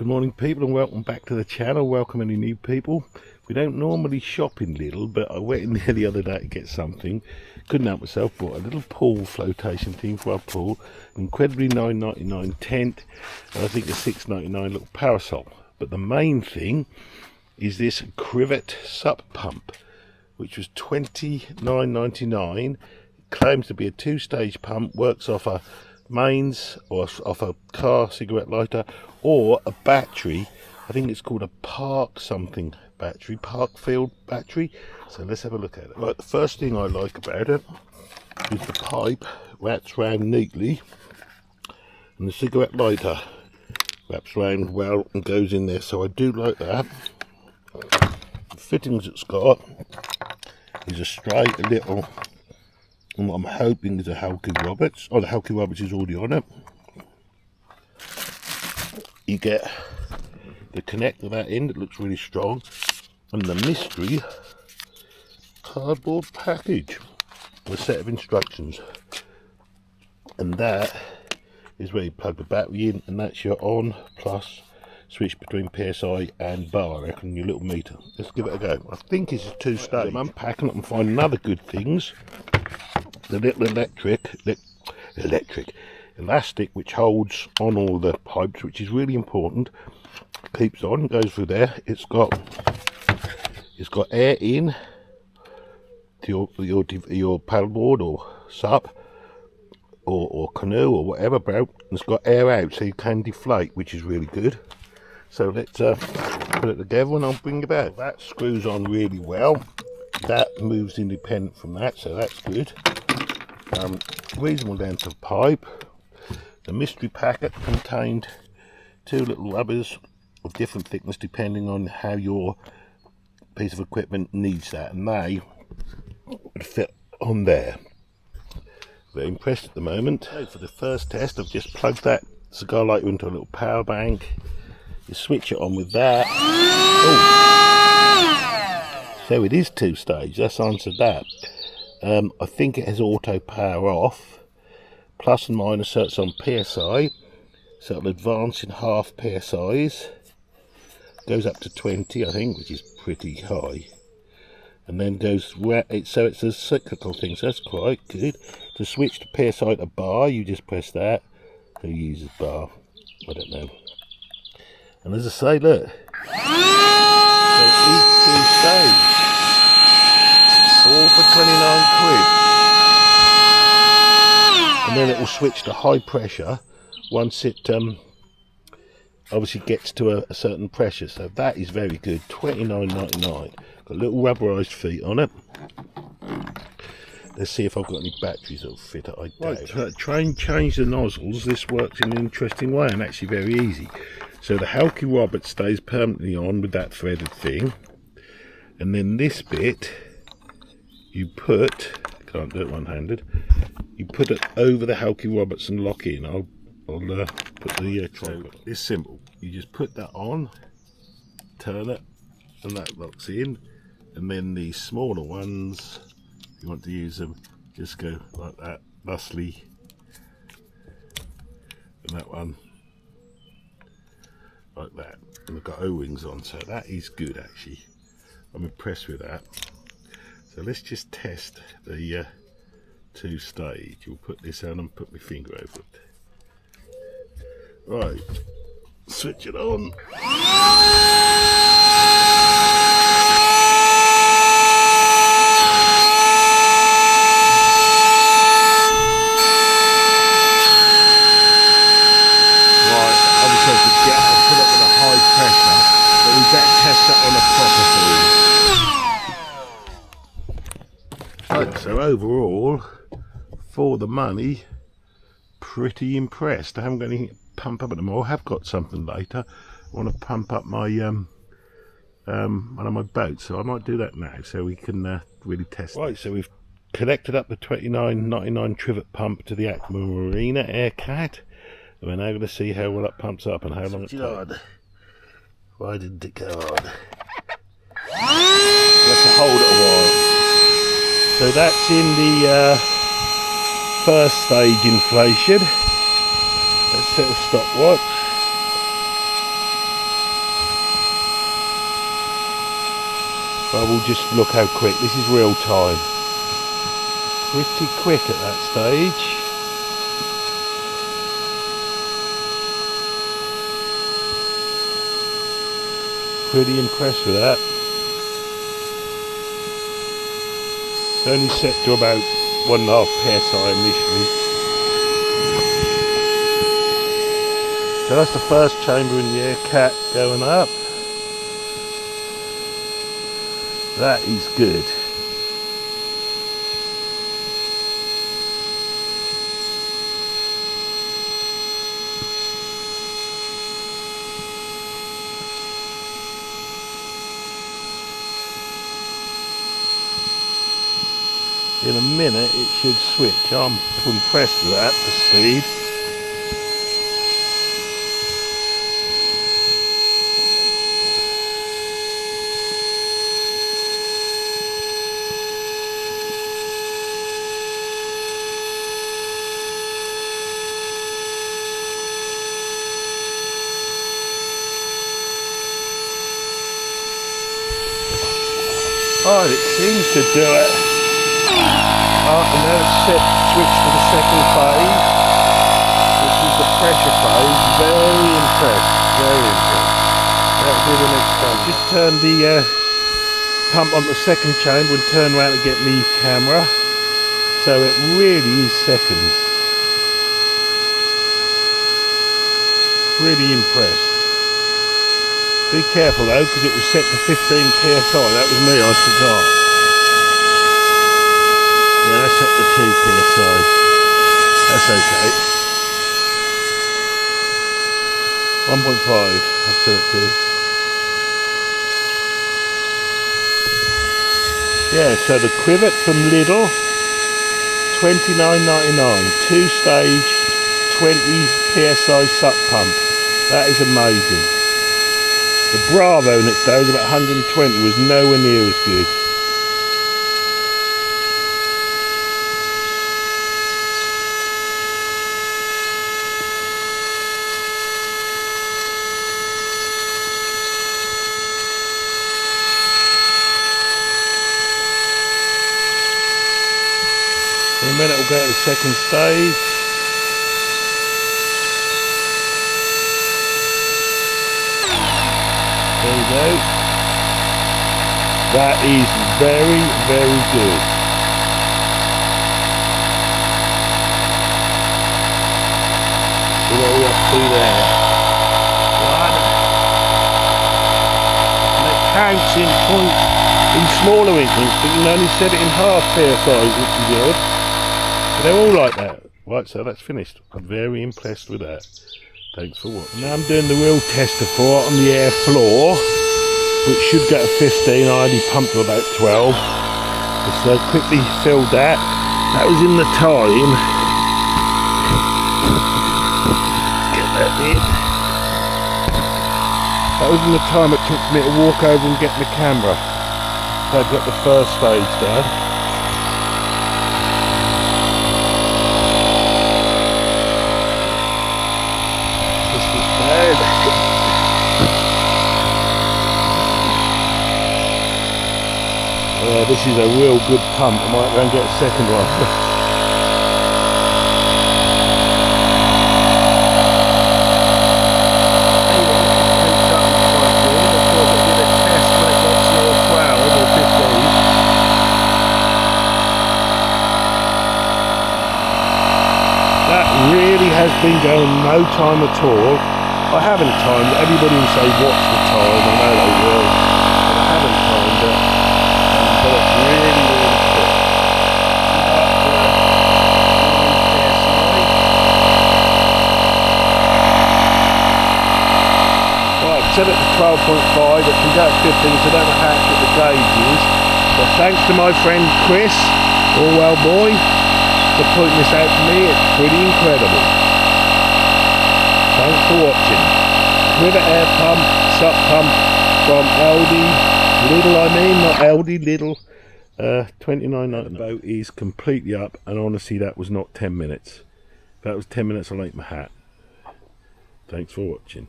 Good morning people, and welcome back to the channel. Welcome any new people. We don't normally shop in Lidl, but I went in there the other day to get something. Couldn't help myself, bought a little pool flotation thing for our pool, an incredibly $9.99 tent, and I think a $6.99 little parasol. But the main thing is this CRIVIT SUP pump, which was $29.99. It claims to be a two-stage pump, works off a mains or off a car cigarette lighter or a battery. I think it's called a park field battery. So let's have a look at it. Right, the first thing I like about it is the pipe wraps round neatly, and the cigarette lighter wraps round well and goes in there, so I do like that. The fittings it's got is a straight little, and what I'm hoping is a Halky Roberts. Oh, the Halky Roberts is already on it. You get the connector that end, it looks really strong, and the mystery cardboard package with a set of instructions, and that is where you plug the battery in, and that's your on plus switch between PSI and bar, I reckon, your little meter. Let's give it a go. I think it's a two-stage. I'm unpacking it and finding other good things. The little electric elastic which holds on all the pipes, which is really important, keeps on, goes through there. It's got air in to your paddleboard or SUP or canoe or whatever boat. It's got air out so you can deflate, which is really good. So let's put it together and I'll bring it back. That screws on really well. That moves independent from that, so that's good. Reasonable length of pipe. The mystery packet contained two little rubbers of different thickness depending on how your piece of equipment needs that, and they would fit on there. Very impressed at the moment. So for the first test, I've just plugged that cigar lighter into a little power bank. You switch it on with that. Oh. So it is two-stage, that's answered that. I think it has auto power off, plus and minus, so it's on PSI, so it'll advance in half PSIs, goes up to 20 I think, which is pretty high, and then goes, so it's a cyclical thing, so that's quite good. To switch to PSI to bar, you just press that. Who uses bar? I don't know. And as I say, look, so it is two-stage. All for 29 quid. And then it will switch to high pressure once it obviously gets to a certain pressure. So that is very good. $29.99. Got little rubberized feet on it. Let's see if I've got any batteries that'll fit it. I don't. Right, try and change the nozzles. This works in an interesting way and actually very easy. So the Halky Roberts stays permanently on with that threaded thing, and then this bit you put, can't do it one-handed, you put it over the Halky Roberts and lock in. I'll put the tripod. It's simple. You just put that on, turn it, and that locks in. And then the smaller ones, if you want to use them, just go like that, thusly. And that one, like that. And I've got O-rings on, so that is good actually. I'm impressed with that. So let's just test the two-stage. We'll put this on and put my finger over it. Right, switch it on. Right, obviously I'll put it with a high pressure, but we better test that on a proper field. So overall, for the money, pretty impressed. I haven't got anything to pump up at the moment. I have got something later. I want to pump up my one of my boats, so I might do that now so we can really test. Right, so we've connected up the $29.99 CRIVIT pump to the Acma Marina Aircat, and we're now going to see how well it pumps up and how long it takes. Why didn't it go on? Let's hold it a while. So that's in the first stage inflation. Let's set a stopwatch. But we'll just look how quick. This is real time. Pretty quick at that stage. Pretty impressed with that. It's only set to about 1.5 psi initially. So that's the first chamber in the air cat going up. That is good. In a minute it should switch. I'm impressed with that, the speed. Oh, it seems to do it. And now it's set switch to the second phase, which is the pressure phase. Very impressed, very impressed. That'll do the next time. Just turn the pump on the second chamber and turn around and get me camera. So it really is seconds. Pretty impressed. Be careful though, because it was set to 15 psi. That was me, I forgot. Yeah, that's set to 2 psi. That's okay. 1.5, I've set it to. Yeah, so the CRIVIT from Lidl, $29.99. 2-stage, 20 psi SUP pump. That is amazing. The Bravo next day was about 120, was nowhere near as good. In a minute we'll go to the second stage. There we go. That is very, very good. So what are we up to there? One. And it counts in point, in smaller increments, but you can only set it in half psi, which is good. But they're all like that. Right, so that's finished. I'm very impressed with that. Thanks for watching. Now I'm doing the real tester for it on the air floor, which should go to 15. I only pumped to about 12. So quickly filled that. That was in the time. Get that in. That was in the time it took me to walk over and get my camera. So I got the first stage done. This is a real good pump. I might go and get a second one. That really has been going no time at all. I haven't timed it. Everybody will say watch the time. I know they will. But I haven't timed it. But it's really, really quick. Right, set it to 12.5. It can go at 15, so I don't know how accurate the gauge is. But thanks to my friend Chris, Orwell boy, for pointing this out to me. It's pretty incredible. Thanks for watching. CRIVIT air pump, SUP pump from Lidl, I mean, not Aldi, Lidl. 29.99. The boat is completely up, and honestly, that was not 10 minutes. If that was 10 minutes, I'll eat my hat. Thanks for watching.